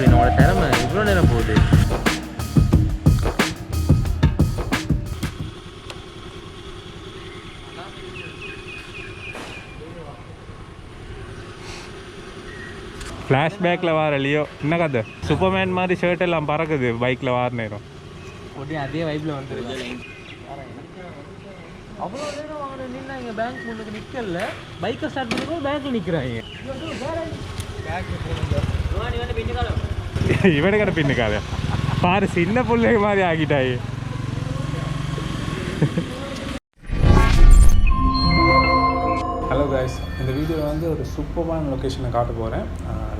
அப்படி நம்மளோட திறமை இவ்வளோ நேரம் போகுது. ஃப்ளாஷ்பேக்கில் வார லியோ என்ன கதை சூப்பர்மேன் மாதிரி ஷர்ட் எல்லாம் பறக்குது பைக்கில் வார நேரம். உடனே அதே வைப்பில் வந்துருக்கு. அவ்வளோ நேரம் வாங்க நின்னா இங்கே பேங்க் முன்னுக்கு நிற்கல, பைக்கை ஸ்டார்ட் பண்ணும்போது பேங்க்கில் நிற்கிறாங்க. இவனுக்கிட்ட பின்னுக்காத பாரு சின்ன பிள்ளைங்க மாதிரி ஆகிட்டாயே. ஹலோ கைஸ், இந்த வீடியோவில் வந்து ஒரு சூப்பரான லொக்கேஷனை காட்ட போகிறேன்.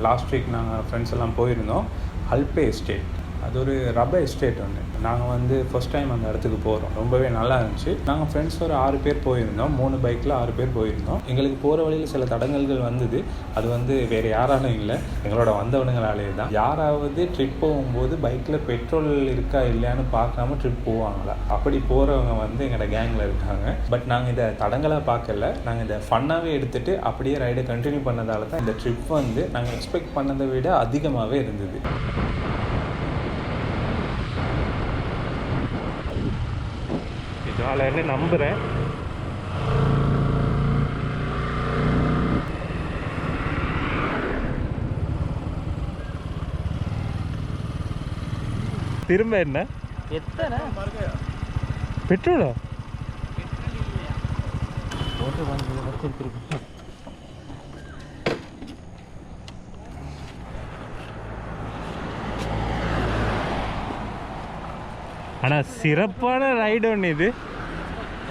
லாஸ்ட் வீக் நாங்கள் ஃப்ரெண்ட்ஸ் எல்லாம் போயிருந்தோம். ஹல்பே எஸ்டேட், அது ஒரு ரப்பர் எஸ்டேட் ஒன்று. நாங்கள் வந்து ஃபர்ஸ்ட் டைம் அந்த இடத்துக்கு போகிறோம். ரொம்பவே நல்லா இருந்துச்சு. நாங்கள் ஃப்ரெண்ட்ஸ் ஒரு 6 பேர் போயிருந்தோம். 3 பைக்கில் 6 பேர் போயிருந்தோம். எங்களுக்கு போகிற வழியில் சில தடங்கல்கள் வந்தது. அது வந்து வேறு யாராலும் இல்லை, எங்களோட வந்தவனுங்களாலே தான். யாராவது ட்ரிப் போகும்போது பைக்கில் பெட்ரோல் இருக்கா இல்லையான்னு பார்க்காம ட்ரிப் போவாங்களா? அப்படி போகிறவங்க வந்து எங்களோட கேங்கில் இருக்காங்க. பட் நாங்கள் இதை தடங்களாக பார்க்கல, நாங்கள் இதை ஃபன்னாகவே எடுத்துகிட்டு அப்படியே ரைடை கண்டினியூ பண்ணதால தான் இந்த ட்ரிப் வந்து நாங்கள் எக்ஸ்பெக்ட் பண்ணதை விட அதிகமாகவே இருந்தது. நாளைன்னு நம்புகிறேன். திரும்ப என்ன எத்தனை பெட்ரோலா போட்டு வச்சிருக்கு. ஆனால் சிறப்பான ரைடு ஒன்று இது,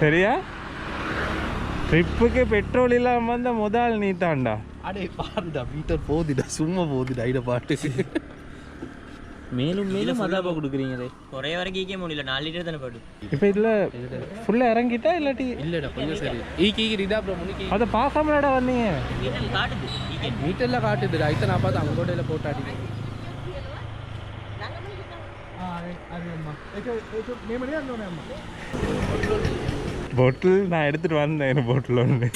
சரியா? ட்ரிப்புக்கு பெட்ரோல் இல்லாமல் வந்த முதல் நீ தாண்டா. அடே பாருடா, மீட்டர் போகுதுடா, சும்மா போகுதுடா இதை பாட்டு. மேலும் மேலும் மதாபா கொடுக்குறீங்களே. ஒரே வரைக்கும் ஈக்கே முடியல, 4 லிட்டர் தானே பாடு. இப்போ இதில் ஃபுல்லாக இறங்கிட்டா இல்லாட்டி இல்லைடா கொஞ்சம் சரி. ஈக்கி அப்புறம் முன்னிக்கு அதை பார்க்காமடா வந்தீங்க. மீட்டரில் காட்டுதுடா. இதை நான் பார்த்து அவங்க கோட்டையில் போட்டாடி. பொட்டில் நான் எடுத்துட்டு வந்தேன். பொட்டில் ஒன்று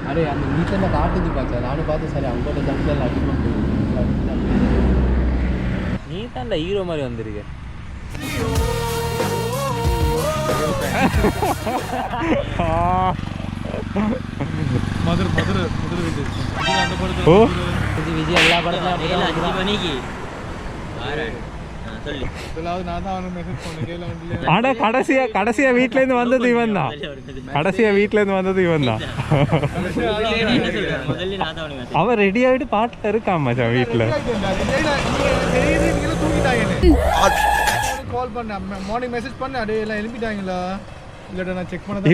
அரே அந்த மீட்டரில் காட்டுது பார்த்தா. நானும் பார்த்து சரி அவங்க கோட்டை தம்பியில் அடிக்கணும். நீ தான்டா ஹீரோ மாதிரி வந்திருக்க. விஜய் எல்லா படத்துல 5 மணிக்கு ஆனா கடைசியா வீட்ல இருந்து வந்தது இவன் தான். அவன் ரெடி ஆகிட்டு பாட்டுல இருக்கான் மச்சான் வீட்டுல.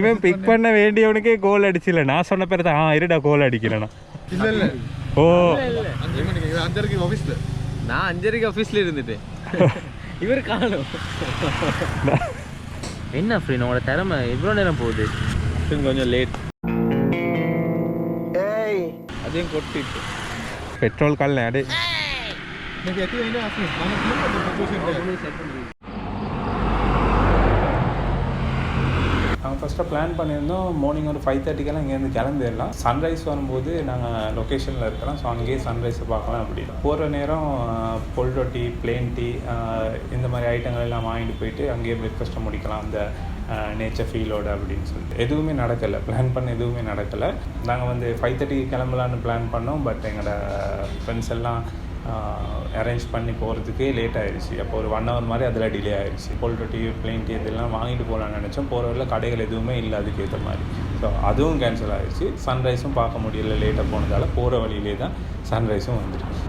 இவன் பிக் பண்ண வேண்டியவனுக்கே கோல் அடிச்சில. நான் சொன்ன பேர் தான் இருடா கோல் அடிக்கலண்ணா. ஓ 5:30 ஆஃபீஸ்ல, நான் 5:30 ஆஃபீஸ்ல இருந்துட்டேன். இவர் காணும். என்ன ஃப்ரெண்ட் உங்களோட திறமை இவ்வளோ நேரம் போகுது. கொஞ்சம் லேட். அதையும் கொட்டிட்டு பெட்ரோல் கால் அடே நாங்கள் ஃபஸ்ட்டாக பிளான் பண்ணியிருந்தோம். மார்னிங் ஒரு 5:30 இங்கேருந்து கிளம்பிடலாம். சன்ரைஸ் வரும்போது நாங்கள் லொக்கேஷனில் இருக்கிறோம். ஸோ அங்கேயே சன்ரைஸை பார்க்கலாம். அப்படி போகிற நேரம் பொல் ரொட்டி, பிளேன் டீ இந்த மாதிரி ஐட்டங்கள் எல்லாம் வாங்கிட்டு போயிட்டு அங்கேயே பிரேக்ஃபாஸ்ட்டை முடிக்கலாம் அந்த நேச்சர் ஃபீலோடு அப்படின்னு சொல்லிட்டு. எதுவுமே நடக்கலை, பிளான் பண்ண எதுவுமே நடக்கலை. நாங்கள் வந்து 5:30 கிளம்பலான்னு பிளான் பண்ணோம். பட் எங்களோட ஃப்ரெண்ட்ஸ் எல்லாம் அரேஞ்ச் பண்ணி போகிறதுக்கே லேட் ஆகிடுச்சு. அப்போ ஒரு 1 hour மாதிரி அதில் டிலே ஆகிடுச்சு. கோல்ட் ரொட்டி, பிளேன் டீ இதெல்லாம் வாங்கிட்டு போகலான்னு நினச்சோம். போகிற வரையில் கடைகள் எதுவுமே இல்லை அதுக்கேற்ற மாதிரி. ஸோ அதுவும் கேன்சல் ஆகிடுச்சு. சன்ரைஸும் பார்க்க முடியல, லேட்டாக போனதால். போகிற வழியிலே தான் சன்ரைஸும் வந்துடுச்சு.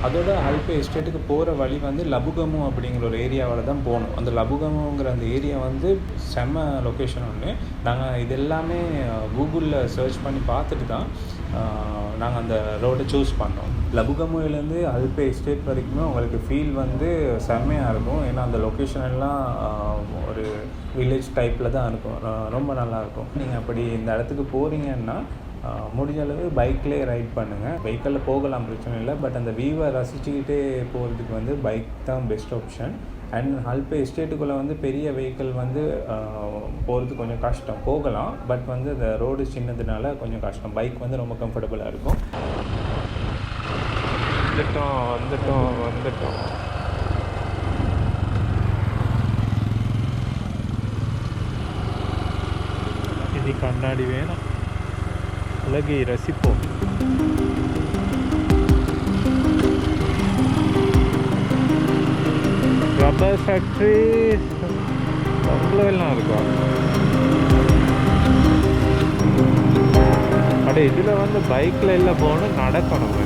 அதோட ஹல்பே எஸ்டேட்டுக்கு போகிற வழி வந்து லபுகமு அப்படிங்கிற ஒரு ஏரியாவில் தான் போகணும். அந்த லபுகமுங்கிற அந்த ஏரியா வந்து செம்ம லொக்கேஷன் ஒன்று. நாங்கள் இது எல்லாமே கூகுளில் சர்ச் பண்ணி பார்த்துட்டு தான் நாங்கள் அந்த ரோடை சூஸ் பண்ணோம். லபுகமுலேருந்து ஹல்பே எஸ்டேட் வரைக்குமே உங்களுக்கு ஃபீல் வந்து செம்மையாக இருக்கும். ஏன்னா அந்த லொக்கேஷன் எல்லாம் ஒரு வில்லேஜ் டைப்பில் தான் இருக்கும். ரொம்ப நல்லாயிருக்கும். நீங்கள் அப்படி இந்த இடத்துக்கு போகிறீங்கன்னா முடிஞ்ச அளவு பைக்லேயே ரைட் பண்ணுங்கள். வெஹிக்கிளில் போகலாம், பிரச்சனை இல்லை. பட் அந்த வியூவை ரசிச்சுக்கிட்டே போகிறதுக்கு வந்து பைக் தான் பெஸ்ட் ஆப்ஷன். அண்ட் ஹல்பே எஸ்டேட்டுக்குள்ளே வந்து பெரிய வெஹிக்கிள் வந்து போகிறது கொஞ்சம் கஷ்டம், போகலாம். பட் வந்து அந்த ரோடு சின்னதுனால கொஞ்சம் கஷ்டம். பைக் வந்து ரொம்ப கம்ஃபர்டபுளாக இருக்கும். வந்துட்டோம் இனி கண்ணாடி வேணும், அழகை ரசிப்போம். ரப்பர் ஃபேக்ட்ரி அவ்வளோ எல்லாம் இருக்கும். அப்படியே இதில் வந்து பைக்கில் எல்லாம் போகணும், நடக்கணும்.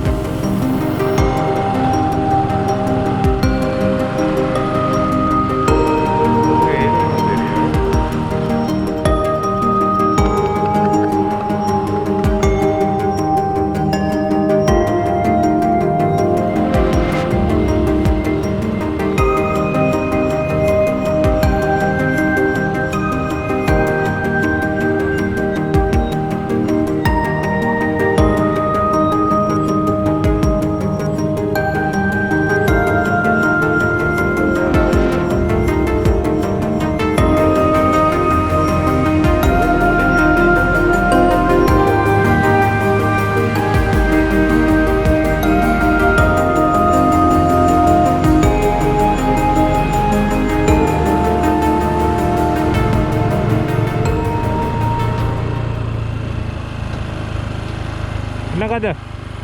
என்ன கதை?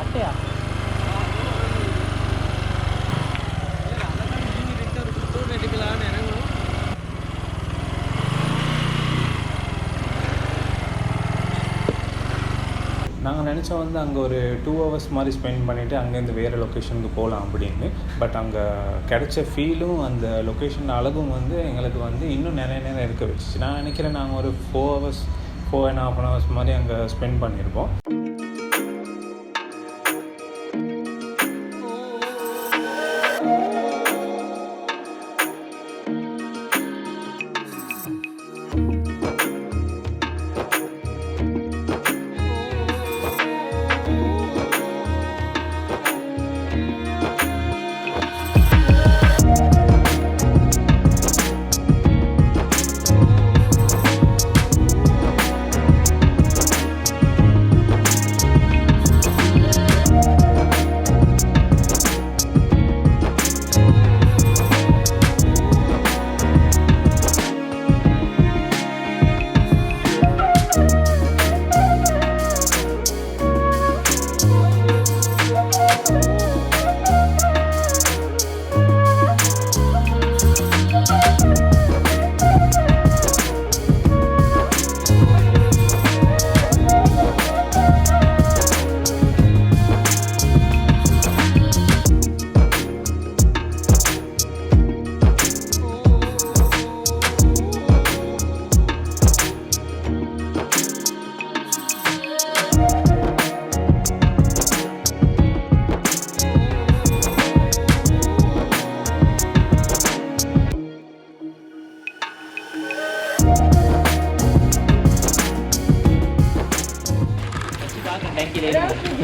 அட்டையா? நாங்கள் நினச்சோம் வந்து அங்கே ஒரு 2 hours மாதிரி ஸ்பெண்ட் பண்ணிவிட்டு அங்கேருந்து வேறு லொக்கேஷனுக்கு போகலாம் அப்படின்னு. பட் அங்கே கிடைச்ச ஃபீலும் அந்த லொக்கேஷன் அழகும் வந்து எங்களுக்கு வந்து இன்னும் நிறைய நேரம் இருக்க வச்சுச்சு. நான் நினைக்கிறேன் நாங்கள் ஒரு 4.5 hours மாதிரி அங்கே ஸ்பெண்ட் பண்ணியிருப்போம்.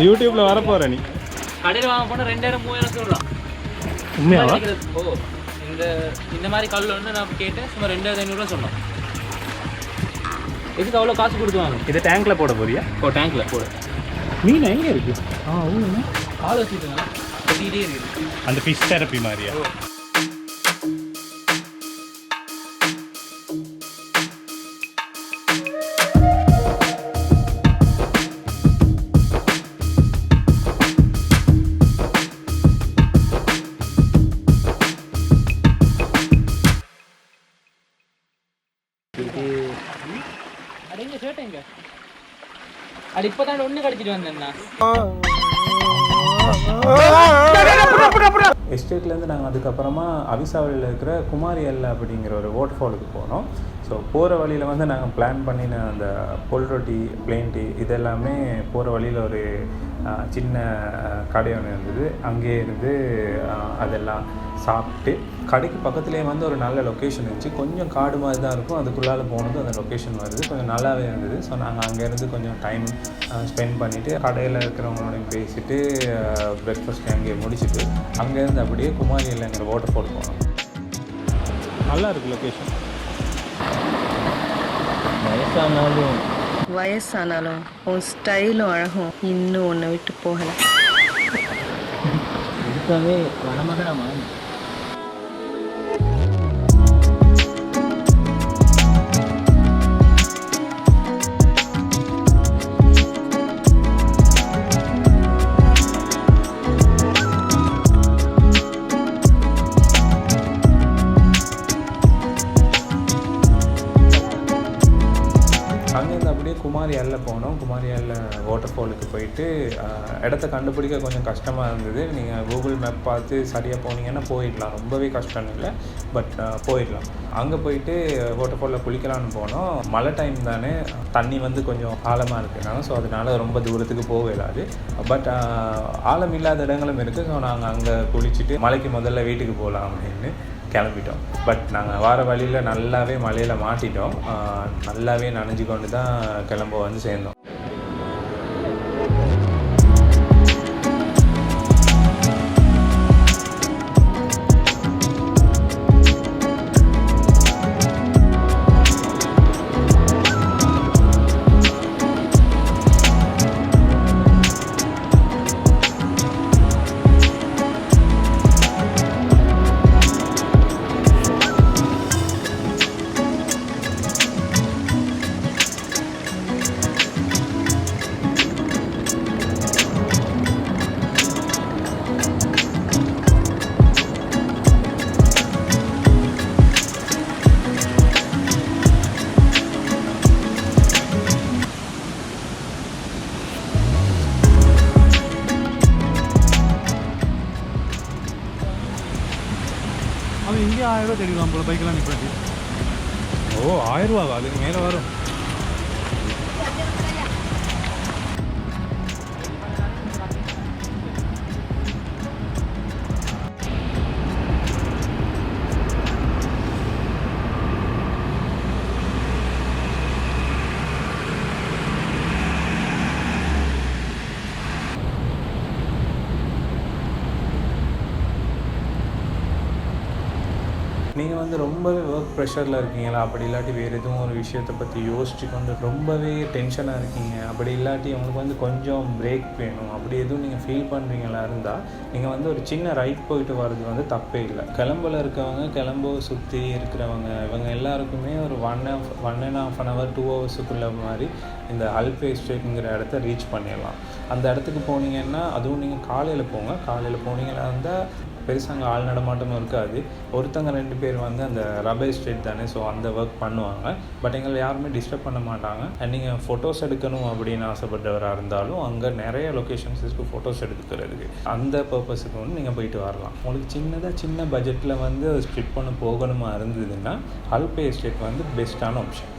யூடியூப்ல வர போற நீ கடையில் வாங்க போனால் 2000-3000 சொல்கிறான். உண்மையாவா? ஓ, இந்த மாதிரி கல் வந்து நான் கேட்டேன், சும்மா 2500 சொன்னோம். எதுக்கு அவ்வளோ காசு கொடுத்து வாங்க? இதை டேங்க்ல போட போறியா? ஓ, டேங்க்கில் போடு. மீன் எங்கே இருக்கு? கால் வச்சுட்டுங்க கட்டிகிட்டே இருக்குது. அந்த ஃபிஷ் தெரப்பி மாதிரியா? அது இப்போ தான் ஒன்று கடிச்சிட்டு வந்தேன்னா. எஸ்டேட்லேருந்து நாங்கள் அதுக்கப்புறமா அவிசாவளியில் இருக்கிற குமாரி அப்படிங்கிற ஒரு வாட்டர்ஃபாலுக்கு போனோம். ஸோ போகிற வழியில் வந்து நாங்கள் பிளான் பண்ணின அந்த பொல் ரொட்டி, பிளேன் டீ இதெல்லாமே போகிற வழியில் ஒரு சின்ன கடை ஒன்று இருந்தது. அங்கேயே இருந்து அதெல்லாம் சாப்பிட்டு கடைக்கு பக்கத்துலேயே வந்து ஒரு நல்ல லொக்கேஷன் இருந்துச்சு. கொஞ்சம் காடு மாதிரி தான் இருக்கும், அதுக்குள்ளால் போனது அந்த லொக்கேஷன் வருது, கொஞ்சம் நல்லாவே இருந்தது. ஸோ நாங்கள் அங்கேருந்து கொஞ்சம் டைம் ஸ்பெண்ட் பண்ணிவிட்டு கடையில் இருக்கிறவங்களோடையும் பேசிவிட்டு பிரேக்ஃபாஸ்ட் அங்கேயே முடிச்சுட்டு அங்கேருந்து அப்படியே குமாரி இல்லைங்கிற வாட்டர்ஃபால் போனோம். நல்லா இருக்குது லொக்கேஷன். வயசானாலும் உன் ஸ்டைலும் அழகும் இன்னும் உன்னை விட்டு போகலை. இதுக்காகவே வனமகனமா? அங்கேருந்து அப்படியே குமாரியாலில் போனோம். குமாரியாலில் வாட்டர் ஃபாலுக்கு போயிட்டு இடத்த கண்டுபிடிக்க கொஞ்சம் கஷ்டமாக இருந்தது. நீங்கள் கூகுள் மேப் பார்த்து சரியாக போனீங்கன்னா போயிடலாம், ரொம்பவே கஷ்டம் இல்லை, பட் போயிடலாம். அங்கே போயிட்டு வாட்டர் ஃபாலில் குளிக்கலான்னு போனோம். மழை டைம் தானே, தண்ணி வந்து கொஞ்சம் ஆழமாக இருக்குனாங்க. ஸோ அதனால ரொம்ப தூரத்துக்கு போக இல்லாது. பட் ஆழம் இல்லாத இடங்களும் இருக்குது. ஸோ நாங்கள் அங்கே குளிச்சுட்டு மலைக்கு முதல்ல வீட்டுக்கு போகலாம் அப்படின்னு கிளம்பிட்டோம். பட் நாங்கள் வார வழியில் நல்லாவே மலையில் மாட்டிட்டோம். நல்லாவே நனைஞ்சு கொண்டு தான் கிளம்ப வந்து சேர்ந்தோம். அவன் இங்கே 1000 ரூபா தெரியுவான் போல பைக்கெல்லாம் நிற்பாட்டி. ஓ 1000 ரூபாவா? அதுக்கு மேலே வரும். நீங்கள் வந்து ரொம்பவே ஒர்க் ப்ரெஷரில் இருக்கீங்களா, அப்படி இல்லாட்டி வேறு எதுவும் ஒரு விஷயத்தை பற்றி யோசிச்சு கொண்டு ரொம்பவே டென்ஷனாக இருக்கீங்க, அப்படி இல்லாட்டி உங்களுக்கு வந்து கொஞ்சம் பிரேக் வேணும், அப்படி எதுவும் நீங்கள் ஃபீல் பண்ணுறீங்களா இருந்தால் நீங்கள் வந்து ஒரு சின்ன ரைட் போயிட்டு வர்றது வந்து தப்பே இல்லை. கிளம்புல இருக்கவங்க, கிளம்பு சுற்றி இருக்கிறவங்க, இவங்க எல்லாருக்குமே ஒரு 1.5 hour 2 hours மாதிரி இந்த ஹல்பே எஸ்டேட்டுங்கிற இடத்த ரீச் பண்ணிடலாம். அந்த இடத்துக்கு போனீங்கன்னா, அதுவும் நீங்கள் காலையில் போங்க. காலையில் போனீங்கன்னா இருந்தால் பெருசாக அங்கே ஆள் நடமாட்டமும் இருக்காது. ஒருத்தங்க 2 பேர் வந்து அந்த ரப்பர் எஸ்டேட் தானே, ஸோ அந்த ஒர்க் பண்ணுவாங்க. பட் எங்களை யாருமே டிஸ்டர்ப் பண்ண மாட்டாங்க. அண்ட் நீங்கள் ஃபோட்டோஸ் எடுக்கணும் அப்படின்னு ஆசைப்பட்டவராக இருந்தாலும் அங்கே நிறைய லொக்கேஷன்ஸ் இருக்குது ஃபோட்டோஸ் எடுத்துக்கிறதுக்கு. அந்த பர்பஸுக்கு வந்து நீங்கள் போயிட்டு வரலாம். உங்களுக்கு சின்ன பட்ஜெட்டில் வந்து ஸ்ட்ரிப் பண்ண போகணுமா இருந்ததுன்னா ஹல்பே எஸ்டேட் வந்து பெஸ்ட்டான ஆப்ஷன்.